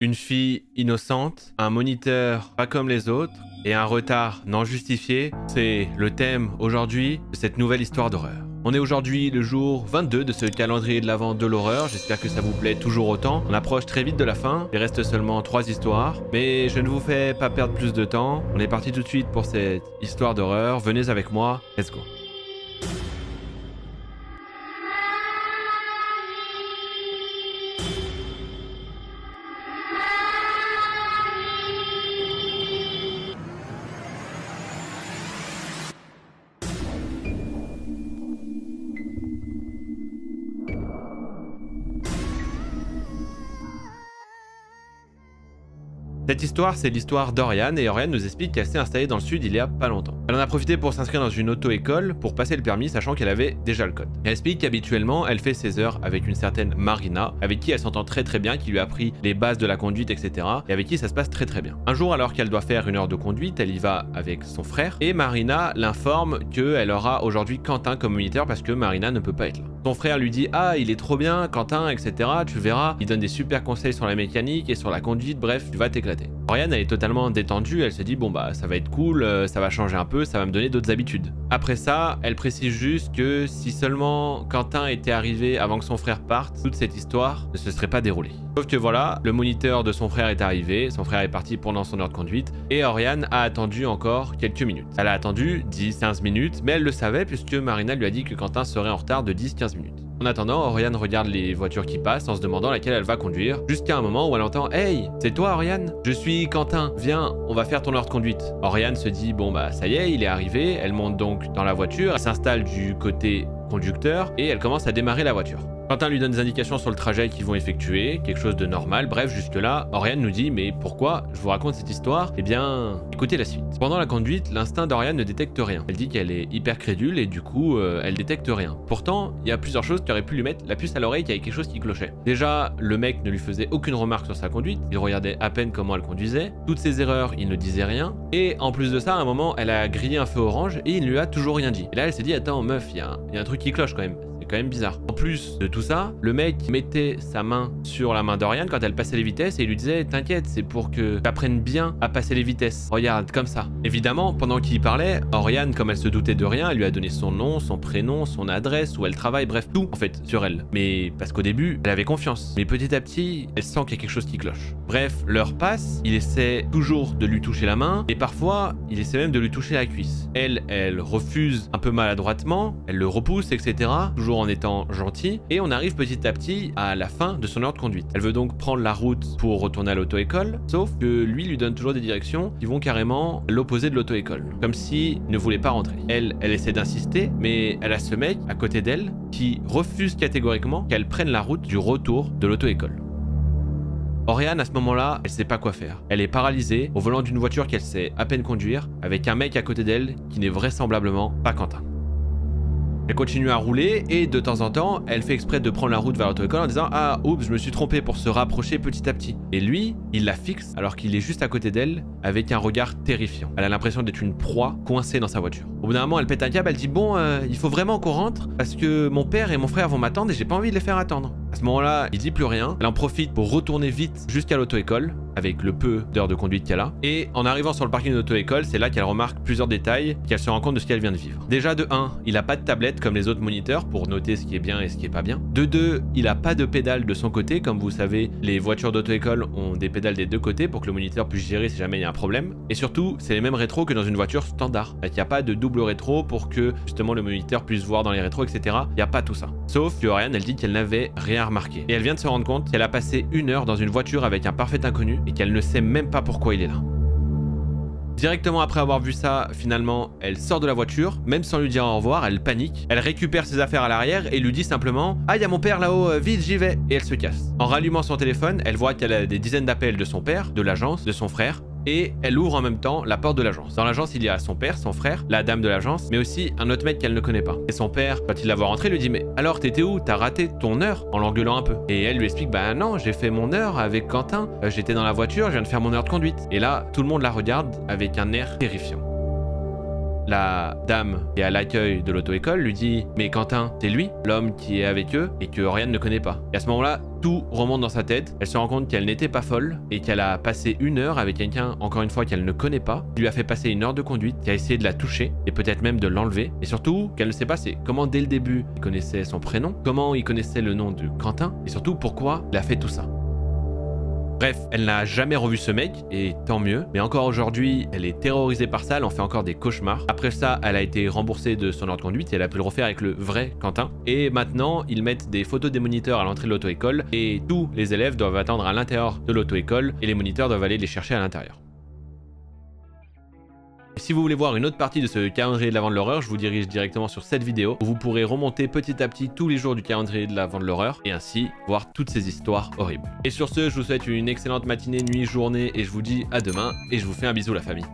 Une fille innocente, un moniteur pas comme les autres et un retard non justifié, c'est le thème aujourd'hui de cette nouvelle histoire d'horreur. On est aujourd'hui le jour 22 de ce calendrier de l'Avent de l'horreur, j'espère que ça vous plaît toujours autant. On approche très vite de la fin, il reste seulement 3 histoires, mais je ne vous fais pas perdre plus de temps. On est parti tout de suite pour cette histoire d'horreur, venez avec moi, let's go. Cette histoire, c'est l'histoire d'Oriane, et Oriane nous explique qu'elle s'est installée dans le sud il y a pas longtemps. Elle en a profité pour s'inscrire dans une auto-école pour passer le permis, sachant qu'elle avait déjà le code. Elle explique qu'habituellement, elle fait ses heures avec une certaine Marina, avec qui elle s'entend très bien, qui lui a appris les bases de la conduite, etc. et avec qui ça se passe très bien. Un jour, alors qu'elle doit faire une heure de conduite, elle y va avec son frère, et Marina l'informe qu'elle aura aujourd'hui Quentin comme moniteur parce que Marina ne peut pas être là. Son frère lui dit « Ah, il est trop bien, Quentin, etc. Tu verras, il donne des super conseils sur la mécanique et sur la conduite, bref, tu vas t'éclater. » Oriane, elle est totalement détendue, elle se dit « Bon bah, ça va être cool, ça va changer un peu, ça va me donner d'autres habitudes. » Après ça, elle précise juste que si seulement Quentin était arrivé avant que son frère parte, toute cette histoire ne se serait pas déroulée. Sauf que voilà, le moniteur de son frère est arrivé, son frère est parti pendant son heure de conduite, et Oriane a attendu encore quelques minutes. Elle a attendu 10-15 minutes, mais elle le savait puisque Marina lui a dit que Quentin serait en retard de 10-15 minutes. En attendant, Oriane regarde les voitures qui passent en se demandant laquelle elle va conduire, jusqu'à un moment où elle entend « Hey, c'est toi Oriane? Je suis Quentin, viens, on va faire ton heure de conduite. » Oriane se dit « Bon bah ça y est, il est arrivé », elle monte donc dans la voiture, elle s'installe du côté conducteur et elle commence à démarrer la voiture. Quentin lui donne des indications sur le trajet qu'ils vont effectuer, quelque chose de normal, bref jusque là, Oriane nous dit « Mais pourquoi je vous raconte cette histoire? Eh bien, écoutez la suite. » Pendant la conduite, l'instinct d'Oriane ne détecte rien. Elle dit qu'elle est hyper crédule et du coup, elle détecte rien. Pourtant, il y a plusieurs choses qui auraient pu lui mettre la puce à l'oreille, qu'il y avait quelque chose qui clochait. Déjà, le mec ne lui faisait aucune remarque sur sa conduite, il regardait à peine comment elle conduisait, toutes ses erreurs, il ne disait rien, et en plus de ça, à un moment, elle a grillé un feu orange et il ne lui a toujours rien dit. Et là, elle s'est dit « Attends, meuf, il y a un truc qui cloche quand même. » C'est quand même bizarre. En plus de tout ça, le mec mettait sa main sur la main d'Oriane quand elle passait les vitesses et il lui disait « T'inquiète, c'est pour que tu apprennes bien à passer les vitesses. Regarde, comme ça. » Évidemment, pendant qu'il parlait, Oriane, comme elle se doutait de rien, elle lui a donné son nom, son prénom, son adresse, où elle travaille, bref, tout en fait sur elle. Mais parce qu'au début, elle avait confiance. Mais petit à petit, elle sent qu'il y a quelque chose qui cloche. Bref, l'heure passe, il essaie toujours de lui toucher la main et parfois, il essaie même de lui toucher la cuisse. Elle refuse un peu maladroitement, elle le repousse, etc. Toujours en étant gentil, et on arrive petit à petit à la fin de son heure de conduite. Elle veut donc prendre la route pour retourner à l'auto-école, sauf que lui donne toujours des directions qui vont carrément à l'opposé de l'auto-école, comme s'il ne voulait pas rentrer. Elle essaie d'insister, mais elle a ce mec à côté d'elle qui refuse catégoriquement qu'elle prenne la route du retour de l'auto-école. Oriane, à ce moment-là, elle sait pas quoi faire. Elle est paralysée au volant d'une voiture qu'elle sait à peine conduire, avec un mec à côté d'elle qui n'est vraisemblablement pas Quentin. Elle continue à rouler et de temps en temps, elle fait exprès de prendre la route vers l'auto-école en disant « Ah, oups, je me suis trompé » pour se rapprocher petit à petit. Et lui, il la fixe alors qu'il est juste à côté d'elle avec un regard terrifiant. Elle a l'impression d'être une proie coincée dans sa voiture. Au bout d'un moment, elle pète un câble, elle dit « Bon, il faut vraiment qu'on rentre parce que mon père et mon frère vont m'attendre et j'ai pas envie de les faire attendre. » À ce moment-là, il dit plus rien. Elle en profite pour retourner vite jusqu'à l'auto-école avec le peu d'heures de conduite qu'elle a. Et en arrivant sur le parking de l'auto-école, c'est là qu'elle remarque plusieurs détails, qu'elle se rend compte de ce qu'elle vient de vivre. Déjà de 1, il a pas de tablette comme les autres moniteurs pour noter ce qui est bien et ce qui est pas bien. De 2, il a pas de pédale de son côté. Comme vous savez, les voitures d'auto-école ont des pédales des deux côtés pour que le moniteur puisse gérer si jamais il y a un problème. Et surtout, c'est les mêmes rétros que dans une voiture standard. Il n'y a pas de double rétro pour que justement le moniteur puisse voir dans les rétros, etc. Il n'y a pas tout ça. Sauf que Oriane, elle dit qu'elle n'avait rien remarqué. Et elle vient de se rendre compte qu'elle a passé 1 heure dans une voiture avec un parfait inconnu et qu'elle ne sait même pas pourquoi il est là. Directement après avoir vu ça, finalement, elle sort de la voiture, même sans lui dire au revoir, elle panique, elle récupère ses affaires à l'arrière et lui dit simplement « Ah, il y a mon père là-haut, vite, j'y vais !» Et elle se casse. En rallumant son téléphone, elle voit qu'elle a des dizaines d'appels de son père, de l'agence, de son frère, et elle ouvre en même temps la porte de l'agence. Dans l'agence, il y a son père, son frère, la dame de l'agence, mais aussi un autre mec qu'elle ne connaît pas. Et son père, quand il la voit rentrer, lui dit « Mais alors, t'étais où? T'as raté ton heure ?» en l'engueulant un peu. Et elle lui explique « Bah non, j'ai fait mon heure avec Quentin, j'étais dans la voiture, je viens de faire mon heure de conduite. » Et là, tout le monde la regarde avec un air terrifiant. la dame qui est à l'accueil de l'auto-école lui dit « Mais Quentin, c'est lui, l'homme qui est avec eux et que Oriane ne connaît pas. » Et à ce moment-là, tout remonte dans sa tête. Elle se rend compte qu'elle n'était pas folle et qu'elle a passé 1 heure avec quelqu'un, encore une fois, qu'elle ne connaît pas, qui lui a fait passer 1 heure de conduite, qui a essayé de la toucher et peut-être même de l'enlever. Et surtout, qu'elle ne sait pas c'est comment dès le début il connaissait son prénom, comment il connaissait le nom de Quentin et surtout pourquoi il a fait tout ça. Bref, elle n'a jamais revu ce mec, et tant mieux, mais encore aujourd'hui, elle est terrorisée par ça, elle en fait encore des cauchemars. Après ça, elle a été remboursée de son ordre de conduite et elle a pu le refaire avec le vrai Quentin. Et maintenant, ils mettent des photos des moniteurs à l'entrée de l'auto-école, et tous les élèves doivent attendre à l'intérieur de l'auto-école, et les moniteurs doivent aller les chercher à l'intérieur. Si vous voulez voir une autre partie de ce calendrier de l'Avent de l'horreur, je vous dirige directement sur cette vidéo où vous pourrez remonter petit à petit tous les jours du calendrier de l'Avent de l'horreur et ainsi voir toutes ces histoires horribles. Et sur ce, je vous souhaite une excellente matinée, nuit, journée et je vous dis à demain et je vous fais un bisou la famille.